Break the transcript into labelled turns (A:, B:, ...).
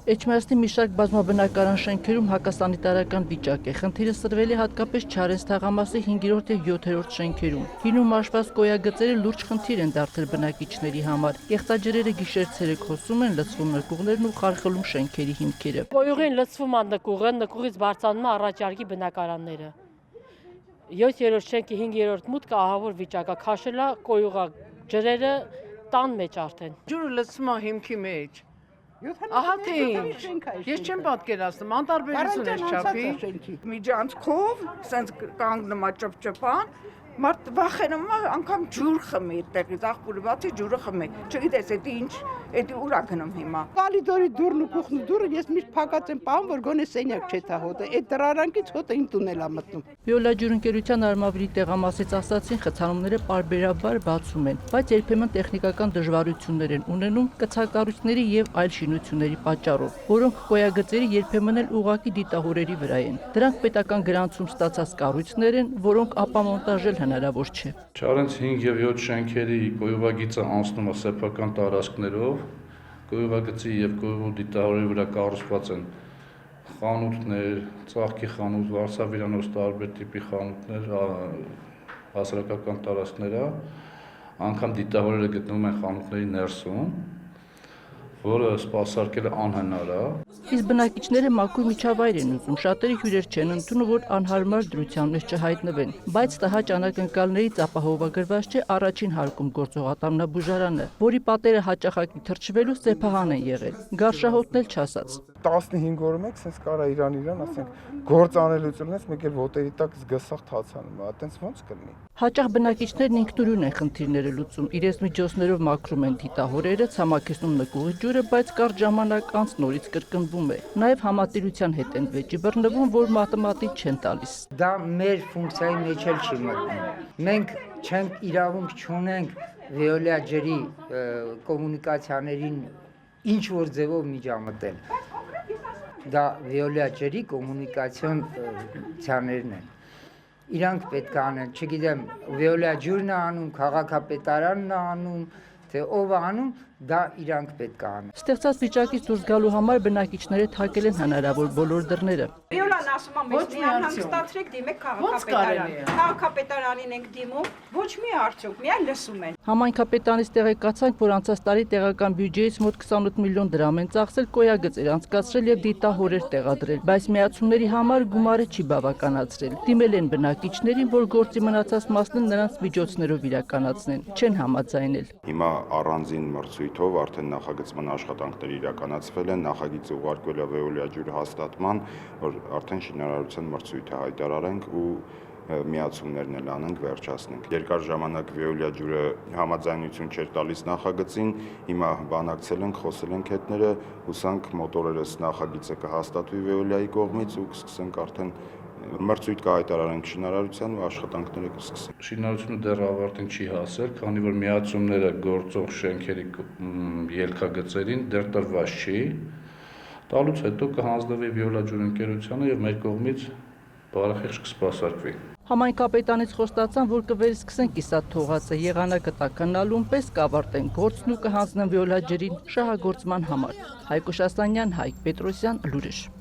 A: Էջմիածնի մի շարք բազմաբնակարան շենքերում հակասանիտարական վիճակ է, խնդիրը սրվել է հատկապես Չարենց թաղամասի 5-րդ և 7-րդ շենքերում։ Հինում մաշված կոյագծերը լուրջ խնդիր են դարձել բնակիչների համար։ Կեղտաջրերը գիշեր-ցերեկ հոսում են, լցվում նկուղներն ու խարխլում շենքերի հիմքերը։
B: Կոյուղին լցվում է նկուղը, նկուղից բարձրանում է առաջարկի բնակարանները։ 7-րդ շենքի 5-րդ մուտքը ահավոր վիճակա, քաշել է կոյուղա ջրերը տան մեջ արդեն։
C: Ջուրը լցվում է հիմքի մեջ։ Ահա թե ինչ, ես չեմ պատկերացնում, անտարբերություն ես չափի։
D: Միջանցքով, սենց կանգնում է ճպճպան, մարդ վախենում է անգամ ջուր խմի այդտեղից, աղբուրը բացի ջուրը խմի։ Չգիտես, էդի ինչ, էդի ուր է գնում հիմա։
E: Կալիդորի դուրն ու կուխնու դուրը ես միշտ փակած եմ պահում, որ գոնե սենյակ չէ թա հոտը։ Այդ դրարանքից հոտը իմ տունել է մտնում։
A: Վիոլա ջուրընկերության արմավիրի տեղամասից ասացին, խցանումները պարբերաբար բացում են, բայց երբեմն տեխնիկական դժվարություններ են ունենում կցակառույցների եւ այլ շինությունների պատճառով, որոնք կոյագծերի երբեմն էլ ուղղակի դիտահորերի վրա են։ Դրանք պետական գրանցում ստացած կառույցներ են, որոնք ապա մոնտաժել հնարավոր չէ։
F: Չարենց 5 եւ 7 շենքերի կոյուղագիծը անցնում է սեփական տարածքներով, կոյուղագծի եւ կոյուղու դիտահորերի վրա կառուցված են խանութներ, ծաղկի խանութ, վարսավիրանոց տարբեր տիպի խանութներ, հասարակական տարածքներ, անգամ դիտահորերը գտնվում են խանութների ներսում, որը սպասարկելը անհնար է։
A: Իսկ բնակիչները մաքուր միջավայր են ուզում, շատերը հյուրեր չեն ընդունում, որ անհարմար դրության մեջ չհայտնվեն, բայց տհաճ անակնկալներից ապահովագրված չէ առաջին հարկում գործող ատամնաբուժարանը, որի պատերը հաճախակի թրջվելու սեփահան են եղել, գարշահոտն էլ չասած։
G: 15 օրը մեկ սենց կարա իրան, ասենք, գործ անելուց ունես, մեկ էլ ոտերի տակ զգսախ թացանում է, այտենց ոնց կլինի։
A: Հաճախ բնակիչներն ինքնուրույն են խնդիրները լուծում, իրենց միջոցներով մաքրում են դիտահորերը, ցամաքեցնում նկուղի ջուրը, բայց կարճ ժամանակ անց նորից կրկնվում է։ Նաև համատիրության հետ են վեճի բռնվում, որ մատեմատիկ չեն տալիս։
H: Դա մեր ֆունկցիայի մեջ էլ չի մտնում։ Մենք չենք իրավունք չունենք վիոլա ջրի կոմունիկացիաներին ինչ որ ձևով միջամտել։ Դա վիոլա ջրի կոմունիկացիոն ցաներն են։ Իրանք պետք է անեն, չգիտեմ, վիոլա ջուրն է անում, քաղաքապետարանն է անում, թե ով է անում, դա իրանք պետք է անեն։
A: Ստեղծած վիճակից դուրս գալու համար բնակիչները թակել են հնարավոր բոլոր դռները։
D: Վիոլան ասում է, մեզ մի անհանգստացրեք, դիմեք քաղաքապետարան։ Քաղաքապետարանին ենք դիմում, ոչ մի արդյոք, միայն լսում են։
A: Համայնքապետանից տեղեկացանք, որ անցած տարի տեղական բյուջեից մոտ 28 միլիոն դրամ են ծախսել կոյագծեր անցկացրել եւ դիտահորեր տեղադրել, բայց միացումների համար գումարը չի բավականացրել։ Դիմել են բնակիչներին, որ գործի մնացած մասն նրանց միջոցներով իրականացնեն, չեն համաձայնել։
I: Հիմա առանձին մրցույթով արդեն նախագծման աշխատանքներ իրականացվել են, նախագիծը ուղարկվել է վեոլա ջուրի հաստատման, որ արդեն շինարարության մրցույթը հայտարարենք ու միացումներն էլ անենք, վերջացնենք։ Երկար ժամանակ վեոլա ջուրը համաձայնություն չէր տալիս նախագծին, հիմա բանակցել ենք, խոսել ենք հետները, հուսանք մոտորերս նախագիծը կհաստատվի վեոլայի կողմից ու կսկսենք արդեն մրցույթ կհայտարարենք շինարարության ու աշխատանքները կսկսենք։
F: Շինարարությունը դեռ ավարտին չի հասել, քանի որ միացումները գործող շենքերի ելքագծերին դեռ տրված չի։ Տալուց հետո կհանձնվի վիոլա ջուրընկերությանը եւ մեր կողմից բարեխիղճ կսպասարկվի։
A: Համայնքապետանից խոստացան, որ կվերսկսեն կիսատ թողածը եղանակը տաքանալուն պես կավարտեն գործն ու կհանձնեն վիոլա ջրին շահագործման համար։ Հայկ Շասանյան, Հայկ Պետրոսյան, Լուրեր։